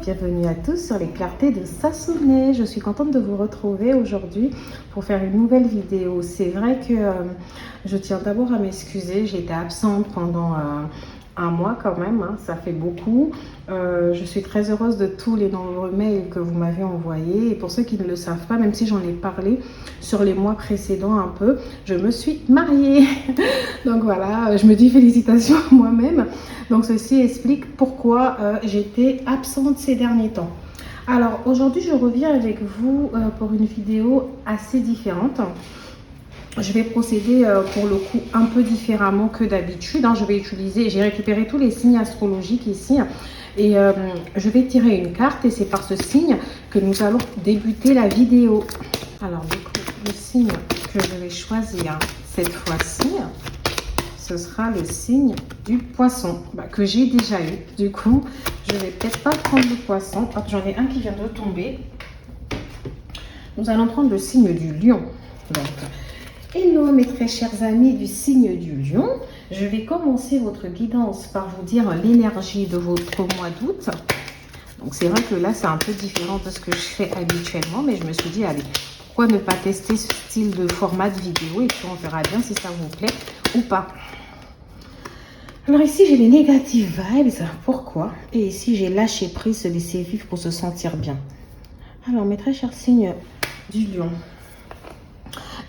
bienvenue à tous sur les clartés de Sassonet. Je suis contente de vous retrouver aujourd'hui pour faire une nouvelle vidéo. C'est vrai que je tiens d'abord à m'excuser, j'étais absente pendant un mois quand même, hein, ça fait beaucoup. Je suis très heureuse de tous les nombreux mails que vous m'avez envoyés. Et pour ceux qui ne le savent pas, même si j'en ai parlé sur les mois précédents un peu, je me suis mariée. Donc voilà, je me dis félicitations moi-même. Donc ceci explique pourquoi j'étais absente ces derniers temps. Alors aujourd'hui, je reviens avec vous pour une vidéo assez différente. Je vais procéder pour le coup un peu différemment que d'habitude. Hein. J'ai récupéré tous les signes astrologiques ici et je vais tirer une carte et c'est par ce signe que nous allons débuter la vidéo. Alors du coup, le signe que je vais choisir cette fois-ci, ce sera le signe du poisson que j'ai déjà eu. Du coup, je vais peut-être pas prendre le poisson. Hop, j'en ai un qui vient de tomber. Nous allons prendre le signe du lion. Donc, hello mes très chers amis du signe du lion. Je vais commencer votre guidance par vous dire l'énergie de votre mois d'août. Donc c'est vrai que là c'est un peu différent de ce que je fais habituellement, mais je me suis dit allez, pourquoi ne pas tester ce style de format de vidéo et puis on verra bien si ça vous plaît ou pas. Alors ici j'ai les négatives vibes, pourquoi? Et ici j'ai lâché prise, se laisser vivre pour se sentir bien. Alors mes très chers signes du lion,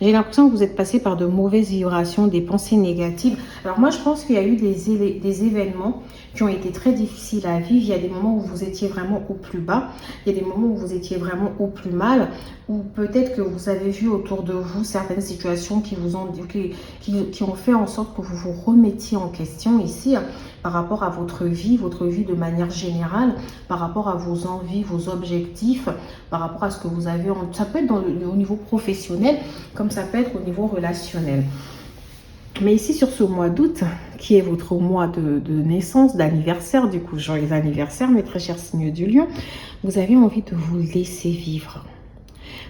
j'ai l'impression que vous êtes passé par de mauvaises vibrations, des pensées négatives. Alors moi, je pense qu'il y a eu des événements qui ont été très difficiles à vivre. Il y a des moments où vous étiez vraiment au plus bas. Il y a des moments où vous étiez vraiment au plus mal. Ou peut-être que vous avez vu autour de vous certaines situations qui ont fait en sorte que vous vous remettiez en question ici par rapport à votre vie de manière générale, par rapport à vos envies, vos objectifs, par rapport à ce que vous avez. Ça peut être au niveau professionnel, comme ça peut être au niveau relationnel. Mais ici, sur ce mois d'août, qui est votre mois de naissance, d'anniversaire, du coup, joyeux anniversaire, mes très chers signes du lion, vous avez envie de vous laisser vivre.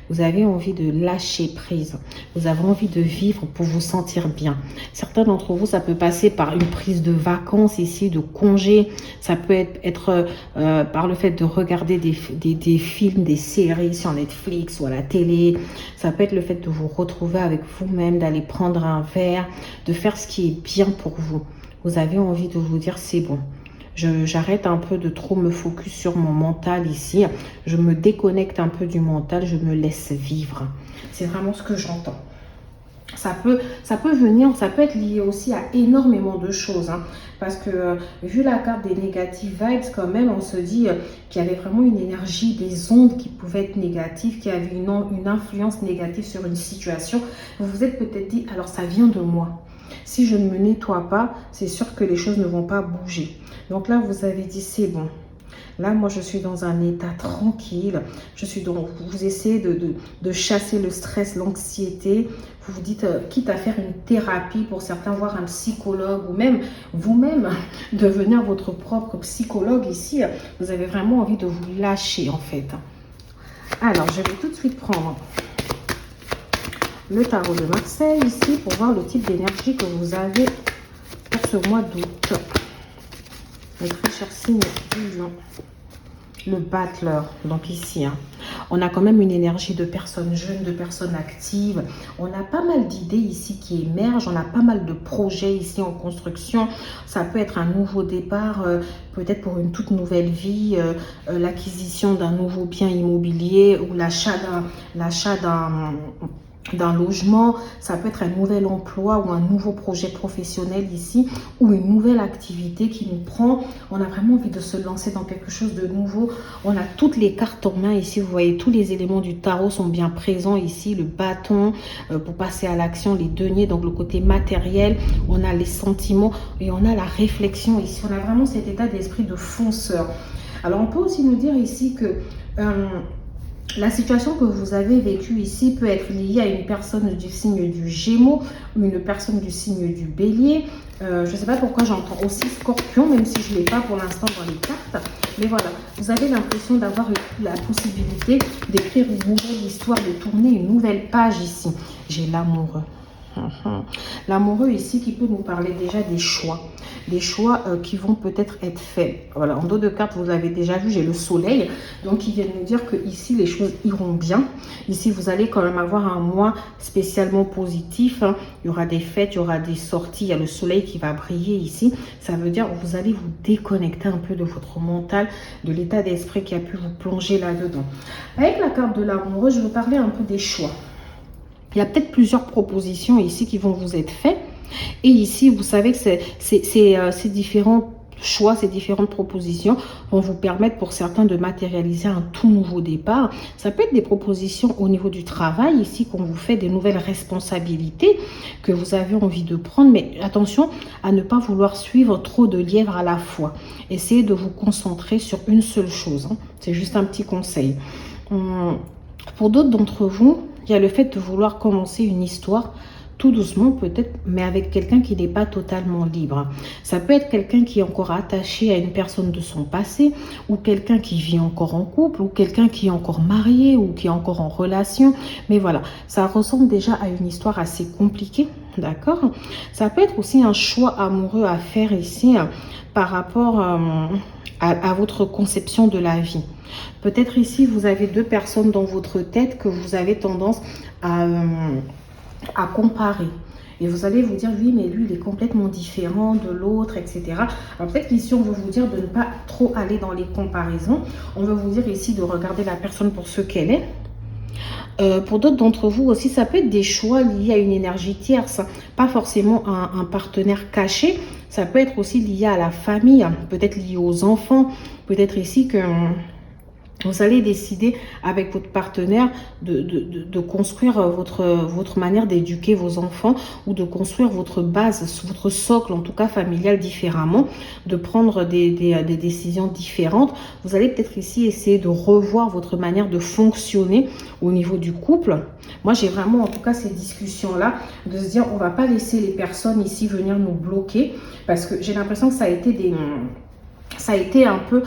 Vous avez envie de lâcher prise. Vous avez envie de vivre pour vous sentir bien. Certains d'entre vous, ça peut passer par une prise de vacances ici, de congés. Ça peut être par le fait de regarder des films, des séries sur Netflix ou à la télé. Ça peut être le fait de vous retrouver avec vous-même, d'aller prendre un verre, de faire ce qui est bien pour vous. Vous avez envie de vous dire c'est bon. J'arrête un peu de trop me focus sur mon mental ici. Je me déconnecte un peu du mental. Je me laisse vivre. C'est vraiment ce que j'entends. Ça peut venir, ça peut être lié aussi à énormément de choses. Hein, parce que vu la carte des negative vibes, quand même, on se dit qu'il y avait vraiment une énergie, des ondes qui pouvaient être négatives, qui avaient une influence négative sur une situation. Vous vous êtes peut-être dit, alors ça vient de moi. Si je ne me nettoie pas, c'est sûr que les choses ne vont pas bouger. Donc là, vous avez dit, c'est bon. Là, moi, je suis dans un état tranquille. Vous essayez de chasser le stress, l'anxiété. Vous vous dites, quitte à faire une thérapie pour certains, voir un psychologue ou même vous-même devenir votre propre psychologue ici. Vous avez vraiment envie de vous lâcher, en fait. Alors, je vais tout de suite prendre le tarot de Marseille ici pour voir le type d'énergie que vous avez pour ce mois d'août. Mes très chers signes du lion. Le battleur, donc ici, hein, on a quand même une énergie de personnes jeunes, de personnes actives. On a pas mal d'idées ici qui émergent. On a pas mal de projets ici en construction. Ça peut être un nouveau départ, peut-être pour une toute nouvelle vie, l'acquisition d'un nouveau bien immobilier ou l'achat d'un logement. Ça peut être un nouvel emploi ou un nouveau projet professionnel ici ou une nouvelle activité qui nous prend. On a vraiment envie de se lancer dans quelque chose de nouveau. On a toutes les cartes en main ici. Vous voyez, tous les éléments du tarot sont bien présents ici. Le bâton pour passer à l'action, les deniers, donc le côté matériel. On a les sentiments et on a la réflexion ici. On a vraiment cet état d'esprit de fonceur. Alors, on peut aussi nous dire ici que la situation que vous avez vécue ici peut être liée à une personne du signe du Gémeaux ou une personne du signe du Bélier. Je ne sais pas pourquoi j'entends aussi Scorpion, même si je ne l'ai pas pour l'instant dans les cartes. Mais voilà, vous avez l'impression d'avoir la possibilité d'écrire une nouvelle histoire, de tourner une nouvelle page ici. J'ai l'amoureux. L'amoureux ici qui peut nous parler déjà des choix. des choix qui vont peut-être être faits. Voilà, en dos de carte, vous l'avez déjà vu, j'ai le soleil. Donc, ils viennent nous dire que ici, les choses iront bien. Ici, vous allez quand même avoir un mois spécialement positif. Hein. Il y aura des fêtes, il y aura des sorties. Il y a le soleil qui va briller ici. Ça veut dire que vous allez vous déconnecter un peu de votre mental, de l'état d'esprit qui a pu vous plonger là-dedans. Avec la carte de l'amoureux, je veux parler un peu des choix. Il y a peut-être plusieurs propositions ici qui vont vous être faites. Et ici, vous savez que ces différents choix, ces différentes propositions vont vous permettre pour certains de matérialiser un tout nouveau départ. Ça peut être des propositions au niveau du travail, ici, qu'on vous fait des nouvelles responsabilités que vous avez envie de prendre. Mais attention à ne pas vouloir suivre trop de lièvres à la fois. Essayez de vous concentrer sur une seule chose. Hein. C'est juste un petit conseil. Pour d'autres d'entre vous, il y a le fait de vouloir commencer une histoire tout doucement peut-être, mais avec quelqu'un qui n'est pas totalement libre. Ça peut être quelqu'un qui est encore attaché à une personne de son passé, ou quelqu'un qui vit encore en couple, ou quelqu'un qui est encore marié, ou qui est encore en relation. Mais voilà, ça ressemble déjà à une histoire assez compliquée, d'accord? Ça peut être aussi un choix amoureux à faire ici par rapport à votre conception de la vie. Peut-être ici, vous avez deux personnes dans votre tête que vous avez tendance à comparer. Et vous allez vous dire, oui, mais lui, il est complètement différent de l'autre, etc. Alors peut-être qu'ici, on veut vous dire de ne pas trop aller dans les comparaisons. On veut vous dire ici de regarder la personne pour ce qu'elle est. Pour d'autres d'entre vous aussi, ça peut être des choix liés à une énergie tierce, pas forcément un partenaire caché. Ça peut être aussi lié à la famille, peut-être lié aux enfants. Peut-être ici que vous allez décider avec votre partenaire de construire votre manière d'éduquer vos enfants ou de construire votre base, votre socle en tout cas familial différemment, de prendre des décisions différentes. Vous allez peut-être ici essayer de revoir votre manière de fonctionner au niveau du couple. Moi, j'ai vraiment en tout cas ces discussions-là de se dire on ne va pas laisser les personnes ici venir nous bloquer parce que j'ai l'impression que ça a été un peu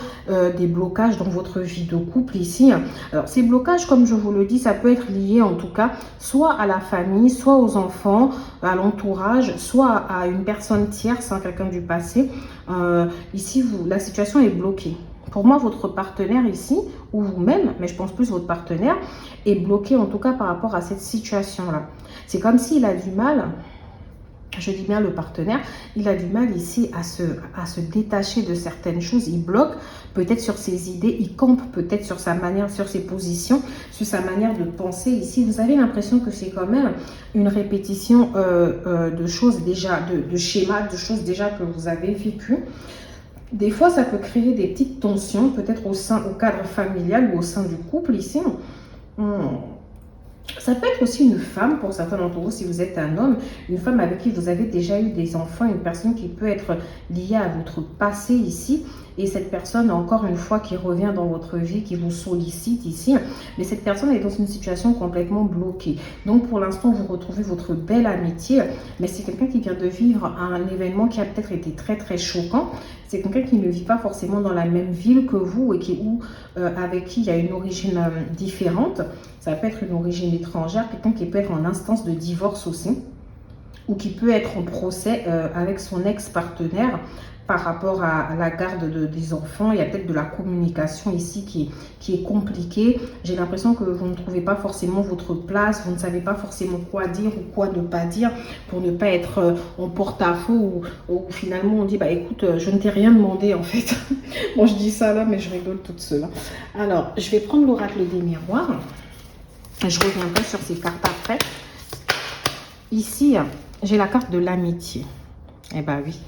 des blocages dans votre vie de couple ici. Alors, ces blocages, comme je vous le dis, ça peut être lié en tout cas soit à la famille, soit aux enfants, à l'entourage, soit à une personne tierce, hein, quelqu'un du passé. Ici, la situation est bloquée. Pour moi, votre partenaire ici, ou vous-même, mais je pense plus votre partenaire, est bloqué en tout cas par rapport à cette situation-là. C'est comme s'il a du mal... Je dis bien le partenaire, il a du mal ici à se détacher de certaines choses. Il bloque peut-être sur ses idées, il campe peut-être sur sa manière, sur ses positions, sur sa manière de penser. Ici, vous avez l'impression que c'est quand même une répétition de choses déjà, de schémas, de choses déjà que vous avez vécues. Des fois, ça peut créer des petites tensions, peut-être au cadre familial ou au sein du couple ici. Ça peut être aussi une femme, pour certains d'entre vous, si vous êtes un homme, une femme avec qui vous avez déjà eu des enfants, une personne qui peut être liée à votre passé ici. Et cette personne, encore une fois, qui revient dans votre vie, qui vous sollicite ici. Mais cette personne est dans une situation complètement bloquée. Donc, pour l'instant, vous retrouvez votre belle amitié. Mais c'est quelqu'un qui vient de vivre un événement qui a peut-être été très, très choquant. C'est quelqu'un qui ne vit pas forcément dans la même ville que vous et avec qui il y a une origine différente. Ça peut être une origine étrangère, quelqu'un qui peut être en instance de divorce aussi. Ou qui peut être en procès avec son ex-partenaire par rapport à la garde des enfants. Il y a peut-être de la communication ici qui est compliquée. J'ai l'impression que vous ne trouvez pas forcément votre place, vous ne savez pas forcément quoi dire ou quoi ne pas dire pour ne pas être en porte-à-faux ou finalement on dit bah écoute, je ne t'ai rien demandé en fait. Bon, je dis ça là, mais je rigole toute seule. Alors, je vais prendre l'oracle des miroirs. Je reviendrai sur ces cartes après. Ici, j'ai la carte de l'amitié. Eh bien oui.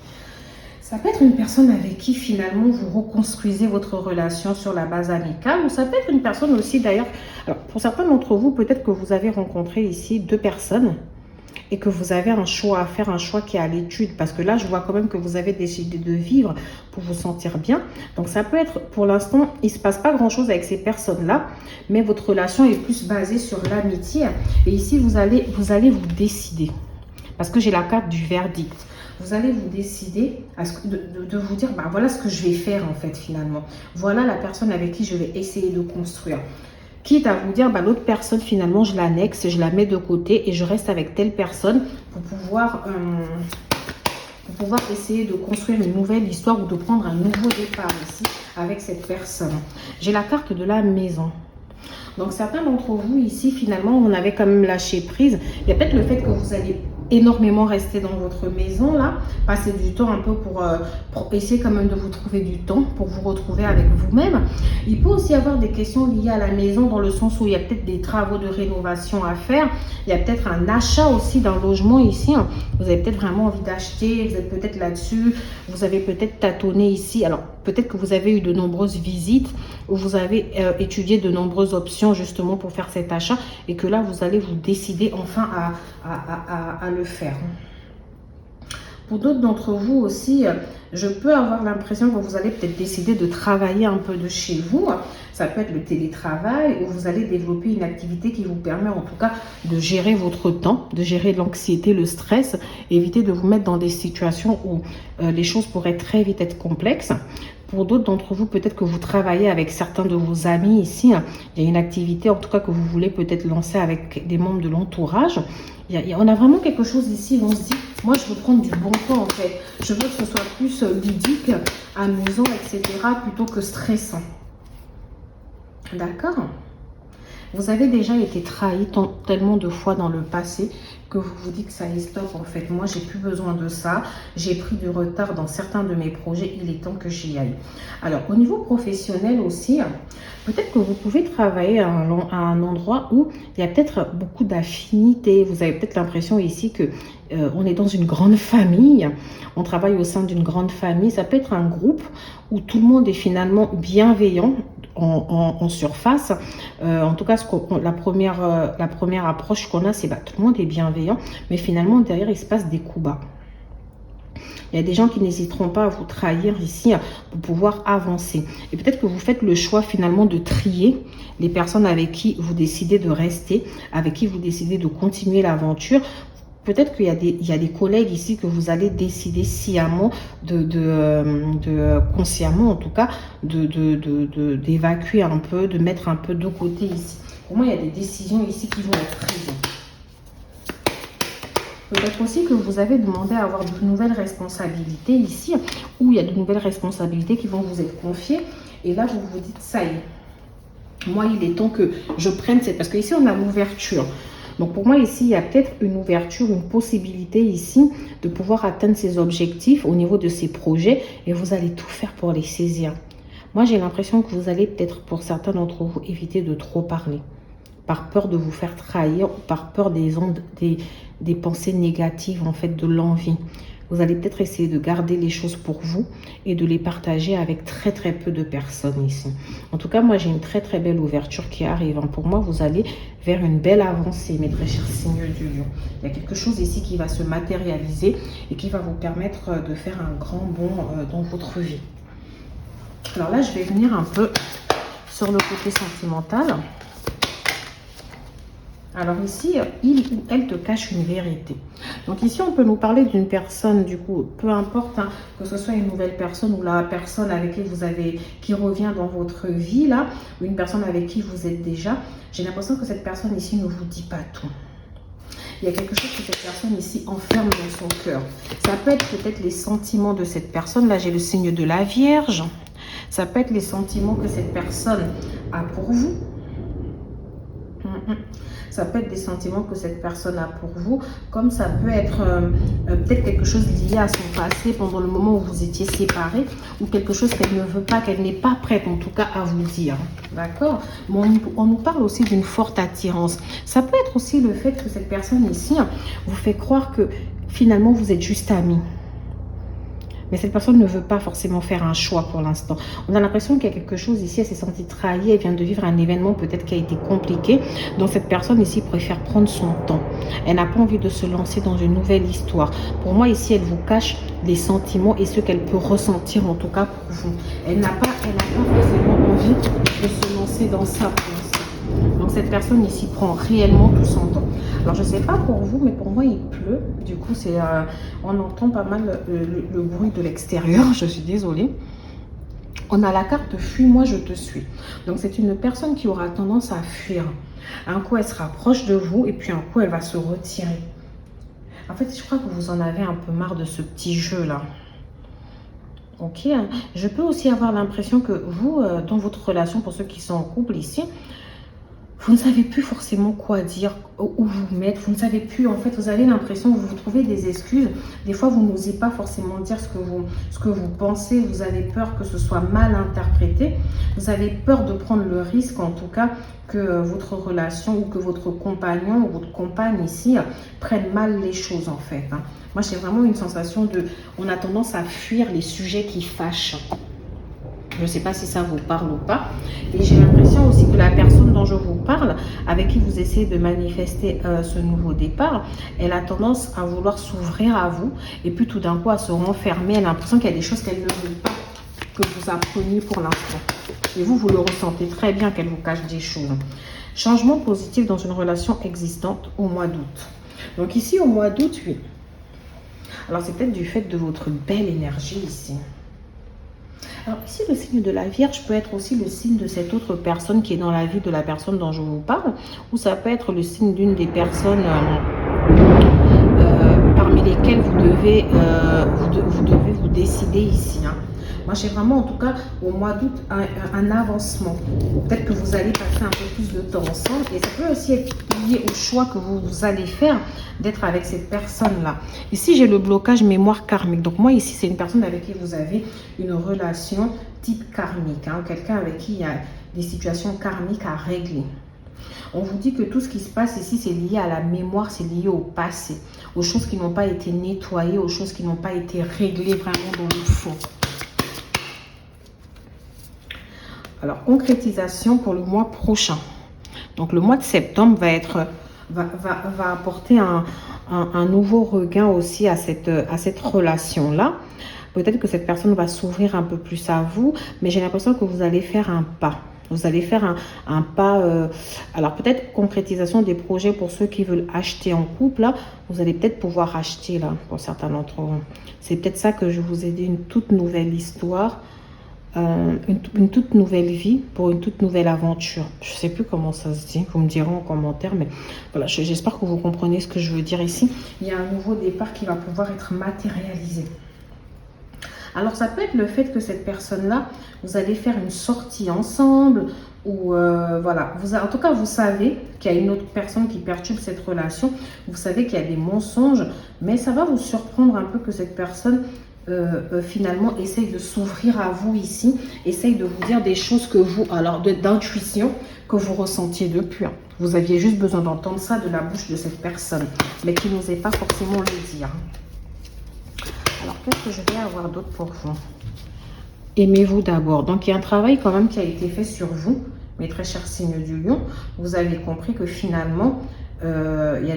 Ça peut être une personne avec qui finalement vous reconstruisez votre relation sur la base amicale. Ou ça peut être une personne aussi d'ailleurs. Alors pour certains d'entre vous, peut-être que vous avez rencontré ici deux personnes. Et que vous avez un choix à faire, un choix qui est à l'étude. Parce que là, je vois quand même que vous avez décidé de vivre pour vous sentir bien. Donc ça peut être, pour l'instant, il ne se passe pas grand-chose avec ces personnes-là. Mais votre relation est plus basée sur l'amitié. Et ici, vous allez vous décider. Parce que j'ai la carte du verdict. Vous allez vous décider de vous dire, bah, voilà ce que je vais faire en fait finalement. Voilà la personne avec qui je vais essayer de construire. Quitte à vous dire, bah, l'autre personne finalement je l'annexe, je la mets de côté et je reste avec telle personne pour pouvoir pour pouvoir essayer de construire une nouvelle histoire ou de prendre un nouveau départ ici avec cette personne. J'ai la carte de la maison. Donc, certains d'entre vous ici, finalement, on avait quand même lâché prise. Il y a peut-être le fait que vous allez énormément rester dans votre maison, là. Passer du temps un peu pour essayer quand même de vous trouver du temps pour vous retrouver avec vous-même. Il peut aussi y avoir des questions liées à la maison dans le sens où il y a peut-être des travaux de rénovation à faire. Il y a peut-être un achat aussi d'un logement ici. Vous avez peut-être vraiment envie d'acheter. Vous êtes peut-être là-dessus. Vous avez peut-être tâtonné ici. Alors, peut-être que vous avez eu de nombreuses visites où vous avez étudié de nombreuses options justement pour faire cet achat et que là, vous allez vous décider enfin à le faire. Pour d'autres d'entre vous aussi, je peux avoir l'impression que vous allez peut-être décider de travailler un peu de chez vous. Ça peut être le télétravail où vous allez développer une activité qui vous permet en tout cas de gérer votre temps, de gérer l'anxiété, le stress, éviter de vous mettre dans des situations où les choses pourraient très vite être complexes. Pour d'autres d'entre vous, peut-être que vous travaillez avec certains de vos amis ici. Il y a une activité en tout cas que vous voulez peut-être lancer avec des membres de l'entourage. On a vraiment quelque chose ici où on se dit, moi je veux prendre du bon temps en fait. Je veux que ce soit plus ludique, amusant, etc. plutôt que stressant. D'accord ? Vous avez déjà été trahi tellement de fois dans le passé que vous vous dites que ça y est, stop, en fait. Moi, j'ai plus besoin de ça. J'ai pris du retard dans certains de mes projets. Il est temps que j'y aille. Alors, au niveau professionnel aussi, peut-être que vous pouvez travailler à un endroit où il y a peut-être beaucoup d'affinités. Vous avez peut-être l'impression ici que on est dans une grande famille. On travaille au sein d'une grande famille. Ça peut être un groupe où tout le monde est finalement bienveillant en surface. En tout cas, la première approche qu'on a, c'est tout le monde est bienveillant, mais finalement, derrière, il se passe des coups bas. Il y a des gens qui n'hésiteront pas à vous trahir ici pour pouvoir avancer. Et peut-être que vous faites le choix finalement de trier les personnes avec qui vous décidez de rester, avec qui vous décidez de continuer l'aventure. Peut-être qu'il y a des collègues ici que vous allez décider sciemment, consciemment en tout cas, d'évacuer un peu, de mettre un peu de côté ici. Pour moi, il y a des décisions ici qui vont être prises. Peut-être aussi que vous avez demandé à avoir de nouvelles responsabilités ici, ou il y a de nouvelles responsabilités qui vont vous être confiées. Et là, vous vous dites, ça y est, moi, il est temps que je prenne cette... Parce qu'ici, on a l'ouverture. Donc, pour moi, ici, il y a peut-être une ouverture, une possibilité ici de pouvoir atteindre ses objectifs au niveau de ses projets. Et vous allez tout faire pour les saisir. Moi, j'ai l'impression que vous allez peut-être, pour certains d'entre vous, éviter de trop parler. Par peur de vous faire trahir, par peur des pensées négatives, en fait, de l'envie. Vous allez peut-être essayer de garder les choses pour vous et de les partager avec très très peu de personnes ici. En tout cas, moi j'ai une très très belle ouverture qui arrive. Pour moi, vous allez vers une belle avancée, mes très chers signes du lion. Il y a quelque chose ici qui va se matérialiser et qui va vous permettre de faire un grand bond dans votre vie. Alors là, je vais venir un peu sur le côté sentimental. Alors ici, il ou elle te cache une vérité. Donc ici, on peut nous parler d'une personne, du coup, peu importe, que ce soit une nouvelle personne ou la personne avec qui revient dans votre vie, là, ou une personne avec qui vous êtes déjà. J'ai l'impression que cette personne ici ne vous dit pas tout. Il y a quelque chose que cette personne ici enferme dans son cœur. Ça peut être peut-être les sentiments de cette personne. Là, j'ai le signe de la Vierge. Ça peut être les sentiments que cette personne a pour vous. Ça peut être des sentiments que cette personne a pour vous, comme ça peut être peut-être quelque chose lié à son passé pendant le moment où vous étiez séparés, ou quelque chose qu'elle ne veut pas, qu'elle n'est pas prête en tout cas à vous dire. D'accord? Mais on nous parle aussi d'une forte attirance. Ça peut être aussi le fait que cette personne ici vous fait croire que finalement vous êtes juste amis. Mais cette personne ne veut pas forcément faire un choix pour l'instant. On a l'impression qu'il y a quelque chose ici, elle s'est sentie trahie, elle vient de vivre un événement peut-être qui a été compliqué. Donc cette personne ici préfère prendre son temps. Elle n'a pas envie de se lancer dans une nouvelle histoire. Pour moi ici, elle vous cache les sentiments et ce qu'elle peut ressentir en tout cas pour vous. Elle n'a pas forcément envie de se lancer dans ça pour l'instant. Donc cette personne ici prend réellement tout son temps. Alors je ne sais pas pour vous, mais pour moi il pleut. Du coup on entend pas mal le bruit de l'extérieur. Je suis désolée. On a la carte fuis-moi, je te suis. Donc c'est une personne qui aura tendance à fuir. Un coup elle se rapproche de vous et puis un coup elle va se retirer. En fait, je crois que vous en avez un peu marre de ce petit jeu-là. Ok, je peux aussi avoir l'impression que vous, dans votre relation, pour ceux qui sont en couple ici, vous ne savez plus forcément quoi dire, où vous mettre. Vous ne savez plus, en fait, vous avez l'impression que vous vous trouvez des excuses. Des fois, vous n'osez pas forcément dire ce que vous pensez. Vous avez peur que ce soit mal interprété. Vous avez peur de prendre le risque, en tout cas, que votre relation ou que votre compagnon ou votre compagne ici prenne mal les choses, en fait. Moi, j'ai vraiment une sensation de... On a tendance à fuir les sujets qui fâchent. Je ne sais pas si ça vous parle ou pas. Et j'ai l'impression aussi que la personne dont je vous parle, avec qui vous essayez de manifester ce nouveau départ, elle a tendance à vouloir s'ouvrir à vous. Et puis tout d'un coup à se renfermer. Elle a l'impression qu'il y a des choses qu'elle ne veut pas que vous appreniez pour l'instant. Et vous, vous le ressentez très bien qu'elle vous cache des choses. Changement positif dans une relation existante au mois d'août. Donc ici, au mois d'août, oui. Alors c'est peut-être du fait de votre belle énergie ici. Alors ici, le signe de la Vierge peut être aussi le signe de cette autre personne qui est dans la vie de la personne dont je vous parle, ou ça peut être le signe d'une des personnes parmi lesquelles vous devez vous décider ici. Moi, j'ai vraiment, en tout cas, au mois d'août, un avancement. Peut-être que vous allez passer un peu plus de temps ensemble. Et ça peut aussi être lié au choix que vous allez faire d'être avec cette personne-là. Ici, j'ai le blocage mémoire karmique. Donc, moi, ici, c'est une personne avec qui vous avez une relation type karmique. Quelqu'un avec qui il y a des situations karmiques à régler. On vous dit que tout ce qui se passe ici, c'est lié à la mémoire, c'est lié au passé. Aux choses qui n'ont pas été nettoyées, aux choses qui n'ont pas été réglées vraiment dans le fond. Alors, concrétisation pour le mois prochain. Donc, le mois de septembre va apporter un nouveau regain aussi à cette relation-là. Peut-être que cette personne va s'ouvrir un peu plus à vous, mais j'ai l'impression que vous allez faire un pas. Vous allez faire un pas, alors peut-être concrétisation des projets pour ceux qui veulent acheter en couple. Là, vous allez peut-être pouvoir acheter là, pour certains d'entre vous. C'est peut-être ça que je vous ai dit, une toute nouvelle histoire. Une toute nouvelle vie pour une toute nouvelle aventure. Je ne sais plus comment ça se dit, vous me direz en commentaire, mais voilà, j'espère que vous comprenez ce que je veux dire ici. Il y a un nouveau départ qui va pouvoir être matérialisé. Alors ça peut être le fait que cette personne-là, vous allez faire une sortie ensemble, ou voilà, en tout cas vous savez qu'il y a une autre personne qui perturbe cette relation, vous savez qu'il y a des mensonges, mais ça va vous surprendre un peu que cette personne finalement essaye de s'ouvrir à vous ici, essaye de vous dire des choses que vous, alors d'intuition que vous ressentiez depuis. Vous aviez juste besoin d'entendre ça de la bouche de cette personne, mais qui n'osait pas forcément le dire. Alors qu'est-ce que je vais avoir d'autre pour vous? Aimez-vous d'abord. Donc il y a un travail quand même qui a été fait sur vous, mes très chers signes du lion. Vous avez compris que finalement, il y a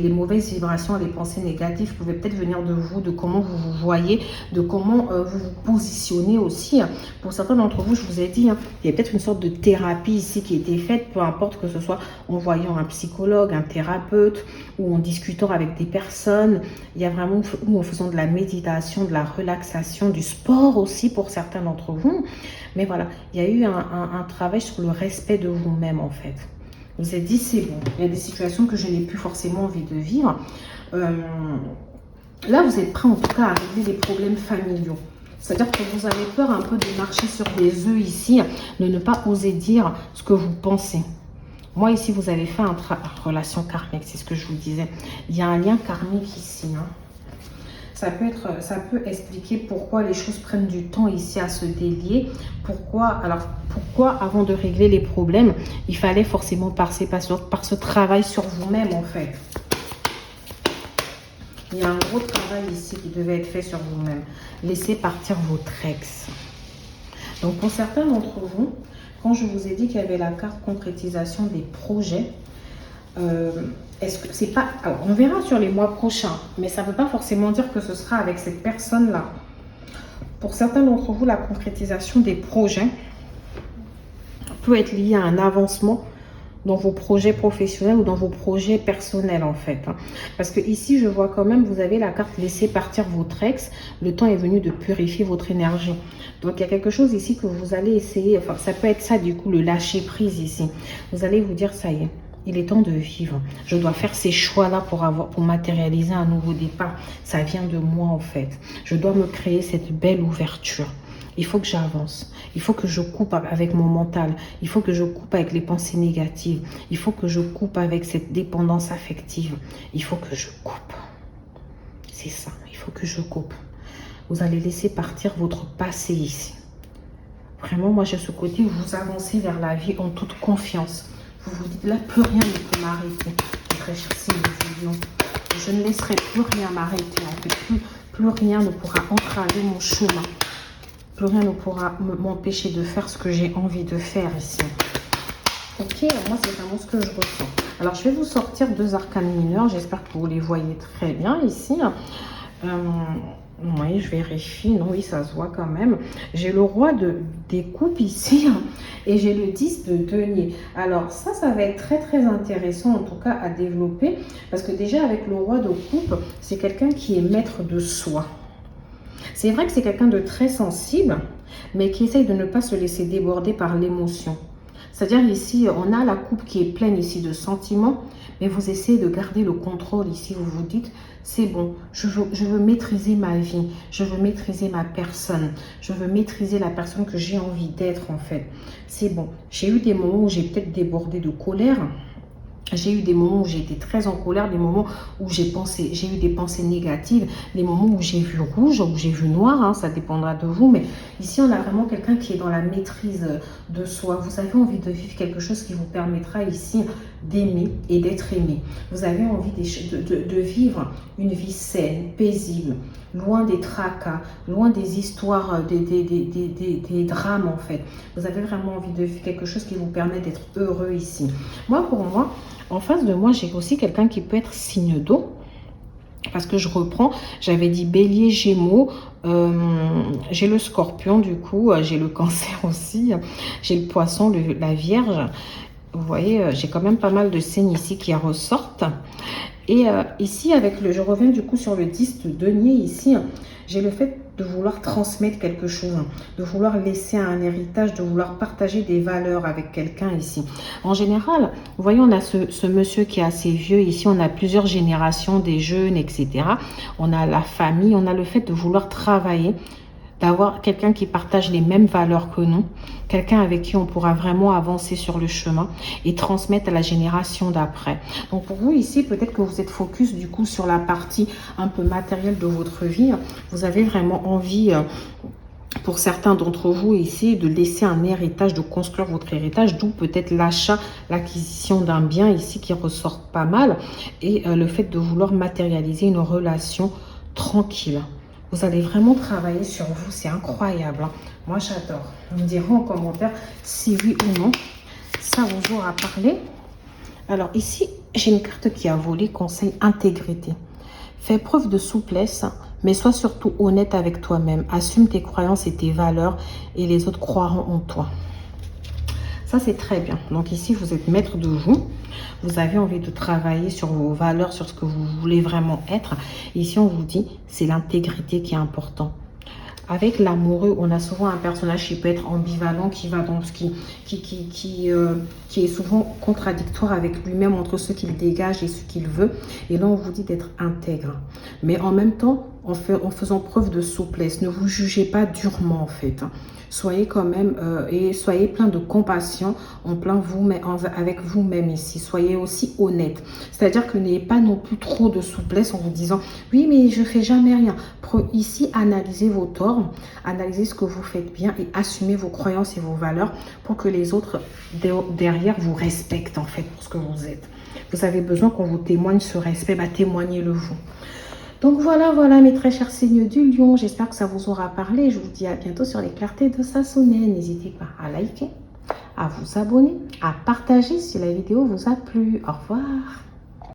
les mauvaises vibrations, les pensées négatives pouvaient peut-être venir de vous, de comment vous vous voyez, de comment vous vous positionnez aussi. Pour certains d'entre vous, je vous ai dit, il y a peut-être une sorte de thérapie ici qui a été faite, peu importe que ce soit en voyant un psychologue, un thérapeute ou en discutant avec des personnes. Il y a vraiment, ou en faisant de la méditation, de la relaxation, du sport aussi pour certains d'entre vous. Mais voilà, il y a eu un travail sur le respect de vous-même en fait. Vous vous êtes dit, c'est bon, il y a des situations que je n'ai plus forcément envie de vivre. Là, vous êtes prêt en tout cas à régler des problèmes familiaux. C'est-à-dire que vous avez peur un peu de marcher sur des œufs ici, de ne pas oser dire ce que vous pensez. Moi, ici, vous avez fait une relation karmique, c'est ce que je vous disais. Il y a un lien karmique ici. Ça peut expliquer pourquoi les choses prennent du temps ici à se délier. Pourquoi avant de régler les problèmes, il fallait forcément passer par ce travail sur vous-même en fait. Il y a un gros travail ici qui devait être fait sur vous-même. Laissez partir votre ex. Donc pour certains d'entre vous, quand je vous ai dit qu'il y avait la carte concrétisation des projets, est-ce que c'est pas... Alors, on verra sur les mois prochains, mais ça ne veut pas forcément dire que ce sera avec cette personne-là. Pour certains d'entre vous, la concrétisation des projets peut être liée à un avancement dans vos projets professionnels ou dans vos projets personnels en fait. Parce que ici, je vois quand même, vous avez la carte laisser partir votre ex. Le temps est venu de purifier votre énergie. Donc, il y a quelque chose ici que vous allez essayer. Enfin, ça peut être ça du coup, le lâcher prise ici. Vous allez vous dire, ça y est. il est temps de vivre. Je dois faire ces choix-là pour matérialiser un nouveau départ. Ça vient de moi en fait. Je dois me créer cette belle ouverture. Il faut que j'avance. Il faut que je coupe avec mon mental. Il faut que je coupe avec les pensées négatives. Il faut que je coupe avec cette dépendance affective. Il faut que je coupe. C'est ça. Il faut que je coupe. Vous allez laisser partir votre passé ici. Vraiment, moi, j'ai ce côté où vous avancez vers la vie en toute confiance. Vous vous dites, là, plus rien ne peut m'arrêter. Très cher signe de Lion. Je ne laisserai plus rien m'arrêter. En fait, plus rien ne pourra entraver mon chemin. Plus rien ne pourra m'empêcher de faire ce que j'ai envie de faire ici. Ok, moi, c'est vraiment ce que je ressens. Alors, je vais vous sortir 2 arcanes mineurs. J'espère que vous les voyez très bien ici. Oui, je vérifie. Non, oui, ça se voit quand même. J'ai le roi des coupes ici et j'ai le 10 de denier. Alors, ça va être très, très intéressant en tout cas à développer parce que déjà avec le roi de coupe, c'est quelqu'un qui est maître de soi. C'est vrai que c'est quelqu'un de très sensible, mais qui essaye de ne pas se laisser déborder par l'émotion. C'est-à-dire ici, on a la coupe qui est pleine ici de sentiments, mais vous essayez de garder le contrôle ici. Vous vous dites, c'est bon, je veux maîtriser ma vie, je veux maîtriser ma personne, je veux maîtriser la personne que j'ai envie d'être en fait. C'est bon, j'ai eu des moments où j'ai peut-être débordé de colère. J'ai eu des moments où j'ai été très en colère, des moments où j'ai eu des pensées négatives, des moments où j'ai vu rouge, où j'ai vu noir, hein, ça dépendra de vous. Mais ici, on a vraiment quelqu'un qui est dans la maîtrise de soi. Vous avez envie de vivre quelque chose qui vous permettra ici d'aimer et d'être aimé. Vous avez envie de vivre une vie saine, paisible, loin des tracas, loin des histoires, des drames en fait. Vous avez vraiment envie de vivre quelque chose qui vous permet d'être heureux ici. Moi, pour moi, en face de moi, j'ai aussi quelqu'un qui peut être signe d'eau. Parce que je reprends, j'avais dit bélier, gémeaux, j'ai le scorpion du coup, j'ai le cancer aussi, j'ai le poisson, la vierge. Vous voyez, j'ai quand même pas mal de signes ici qui ressortent. Et ici, je reviens du coup sur le 10 de denier ici, j'ai le fait de vouloir transmettre quelque chose, de vouloir laisser un héritage, de vouloir partager des valeurs avec quelqu'un ici. En général, vous voyez, on a ce monsieur qui est assez vieux. Ici, on a plusieurs générations, des jeunes, etc. On a la famille, on a le fait de vouloir travailler, d'avoir quelqu'un qui partage les mêmes valeurs que nous, quelqu'un avec qui on pourra vraiment avancer sur le chemin et transmettre à la génération d'après. Donc pour vous ici, peut-être que vous êtes focus du coup sur la partie un peu matérielle de votre vie. Vous avez vraiment envie, pour certains d'entre vous ici, de laisser un héritage, de construire votre héritage, d'où peut-être l'achat, l'acquisition d'un bien ici qui ressort pas mal et le fait de vouloir matérialiser une relation tranquille. Vous allez vraiment travailler sur vous, c'est incroyable. Hein. Moi, j'adore. Vous me direz en commentaire si oui ou non ça vous aura parlé. Alors ici, j'ai une carte qui a volé, conseil intégrité. Fais preuve de souplesse, mais sois surtout honnête avec toi-même. Assume tes croyances et tes valeurs et les autres croiront en toi. Ça, c'est très bien. Donc ici, vous êtes maître de vous. Vous avez envie de travailler sur vos valeurs, sur ce que vous voulez vraiment être. Ici, on vous dit, c'est l'intégrité qui est important. Avec l'amoureux, on a souvent un personnage qui peut être ambivalent, qui va dans ce qui est souvent contradictoire avec lui-même entre ce qu'il dégage et ce qu'il veut. Et là, on vous dit d'être intègre. Mais en même temps, en faisant preuve de souplesse. Ne vous jugez pas durement, en fait. Soyez quand même et soyez plein de compassion avec vous-même ici. Soyez aussi honnête. C'est-à-dire que n'ayez pas non plus trop de souplesse en vous disant « Oui, mais je fais jamais rien ». Ici, analysez vos torts, analysez ce que vous faites bien et assumez vos croyances et vos valeurs pour que les autres derrière vous respectent en fait pour ce que vous êtes. Vous avez besoin qu'on vous témoigne ce respect, témoignez-le vous. Donc voilà mes très chers signes du lion. J'espère que ça vous aura parlé. Je vous dis à bientôt sur les clartés de Sassonet. N'hésitez pas à liker, à vous abonner, à partager si la vidéo vous a plu. Au revoir.